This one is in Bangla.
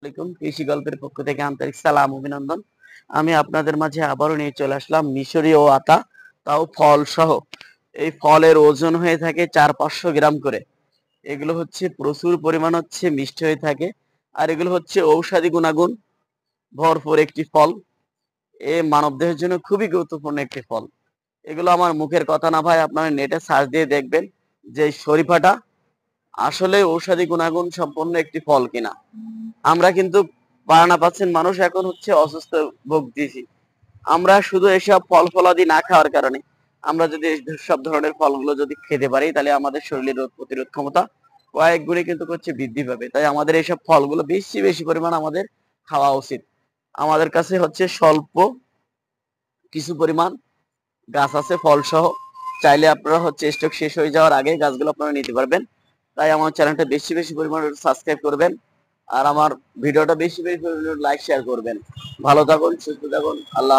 আলাইকুম, কৃষি গল্পের পক্ষ থেকে আন্তরিক সালাম অভিনন্দন। আমি আপনাদের মাঝে আবারও নিয়ে চলে আসলাম মিশরীয় আতা, তাও ফল সহ। এই ফলের ওজন হয়ে থাকে 400-500 গ্রাম করে। এগুলো হচ্ছে প্রচুর পরিমাণ হচ্ছে মিষ্টি হয়ে থাকে। আর এগুলো হচ্ছে ঔষধি গুণাগুণ ভরপুর একটি ফল। মানবদেহের জন্য খুবই গুরুত্বপূর্ণ একটি ফল। এগুলো আমার মুখের কথা না ভাই, আপনারা নেটে সার্চ দিয়ে দেখবেন যে এই শরীফাটা আসলে ঔষধি গুণাগুণ সম্পন্ন একটি ফল কিনা। আমরা কিন্তু 52% মানুষ এখন হচ্ছে অসুস্থ ভুগতেছি। আমরা শুধু এসব ফল ফলাদি না খাওয়ার কারণে, আমরা যদি সব ধরনের ফলগুলো যদি খেতে পারি, তাহলে আমাদের শরীরের রোগ প্রতিরোধ ক্ষমতা কয়েক গুণে কিন্তু হচ্ছে বৃদ্ধি পাবে। তাই আমাদের এইসব ফলগুলো বেশি বেশি পরিমাণ আমাদের খাওয়া উচিত। আমাদের কাছে হচ্ছে স্বল্প কিছু পরিমাণ গাছ আছে ফল সহ। চাইলে আপনারা হচ্ছে স্টক শেষ হয়ে যাওয়ার আগে গাছগুলো আপনারা নিতে পারবেন। তাই আমার চ্যানেলটা বেশি বেশি পরিমাণে সাবস্ক্রাইব করবেন। আর আমার ভিডিওটা বেশি বেশি পরিমাণে লাইক শেয়ার করবেন। ভালো থাকুন, সুস্থ থাকুন। আল্লাহ